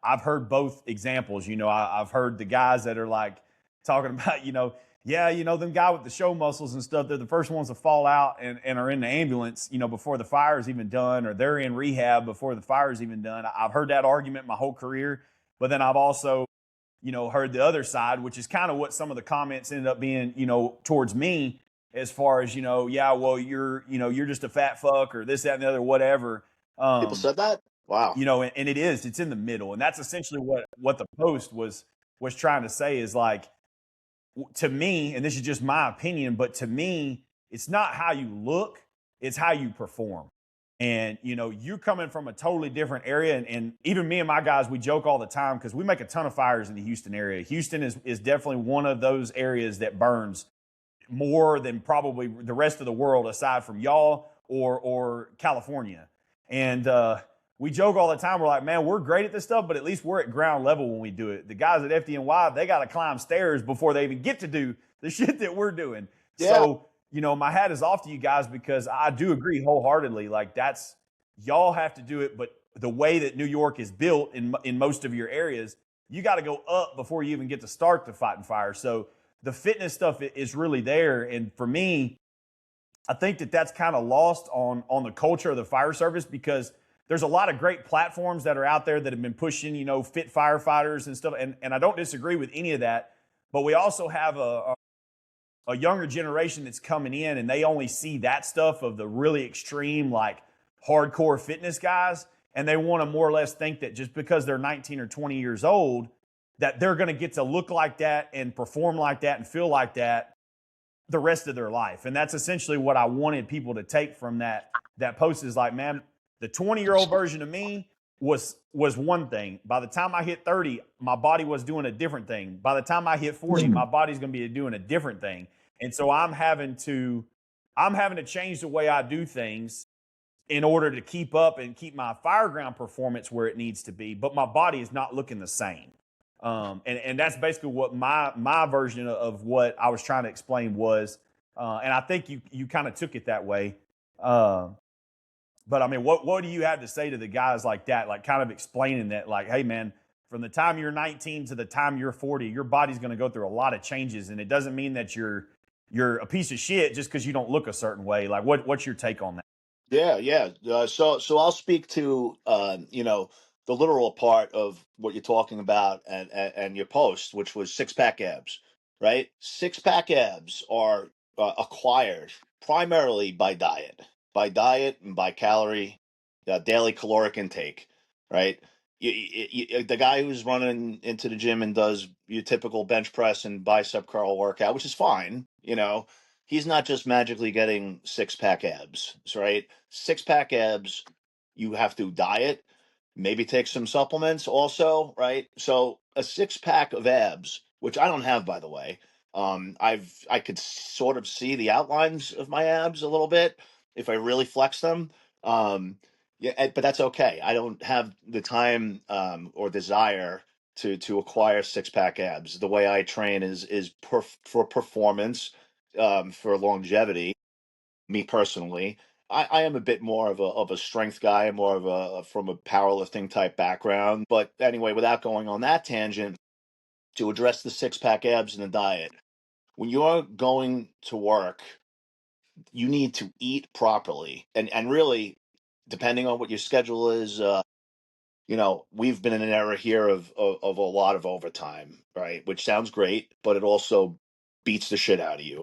I've heard both examples. I've heard the guys that are like talking about, yeah, them guy with the show muscles and stuff, they're the first ones to fall out and are in the ambulance, before the fire's even done, or they're in rehab before the fire's even done. I've heard that argument my whole career, but then I've also, heard the other side, which is kind of what some of the comments ended up being, towards me, as far as, yeah, well, you're just a fat fuck or this, that, and the other, whatever. People said that? Wow. And it's in the middle. And that's essentially what the post was trying to say is like, to me, and this is just my opinion, but to me, it's not how you look, it's how you perform. And, you're coming from a totally different area. And even me and my guys, we joke all the time because we make a ton of fires in the Houston area. Houston is definitely one of those areas that burns more than probably the rest of the world, aside from y'all or California. And we joke all the time. We're like, man, we're great at this stuff, but at least we're at ground level when we do it. The guys at FDNY, they got to climb stairs before they even get to do the shit that we're doing. Yeah. So, my hat is off to you guys, because I do agree wholeheartedly. Like, y'all have to do it, but the way that New York is built in most of your areas, you got to go up before you even get to start the fighting fire. So the fitness stuff is really there. And for me, I think that's kind of lost on the culture of the fire service, because there's a lot of great platforms that are out there that have been pushing, fit firefighters and stuff. And I don't disagree with any of that, but we also have a younger generation that's coming in, and they only see that stuff of the really extreme, like hardcore fitness guys. And they want to more or less think that just because they're 19 or 20 years old, that they're going to get to look like that and perform like that and feel like that the rest of their life. And that's essentially what I wanted people to take from that post, is like, man, the 20-year-old version of me was one thing. By the time I hit 30, my body was doing a different thing. By the time I hit 40, my body's going to be doing a different thing. And so I'm having to change the way I do things in order to keep up and keep my fireground performance where it needs to be, but my body is not looking the same. And that's basically what my version of what I was trying to explain was. And I think you kind of took it that way. But I mean, what do you have to say to the guys like that? Like, kind of explaining that, like, hey man, from the time you're 19 to the time you're 40, your body's going to go through a lot of changes. And it doesn't mean that you're a piece of shit just because you don't look a certain way. Like, what's your take on that? Yeah. So I'll speak to the literal part of what you're talking about and your post, which was six pack abs, right? Six pack abs are acquired primarily by diet and by calorie, daily caloric intake, right? The guy who's running into the gym and does your typical bench press and bicep curl workout, which is fine, he's not just magically getting six pack abs, right? Six pack abs, you have to diet, maybe take some supplements also, right? So a six pack of abs, which I don't have, by the way. I could sort of see the outlines of my abs a little bit if I really flex them. Yeah, but that's okay. I don't have the time or desire to acquire six pack abs. The way I train is for performance, for longevity. Me personally, I am a bit more of a strength guy, more of from a powerlifting type background. But anyway, without going on that tangent, to address the six pack abs and the diet, when you're going to work, you need to eat properly, and really, depending on what your schedule is, we've been in an era here of a lot of overtime, right? Which sounds great, but it also beats the shit out of you.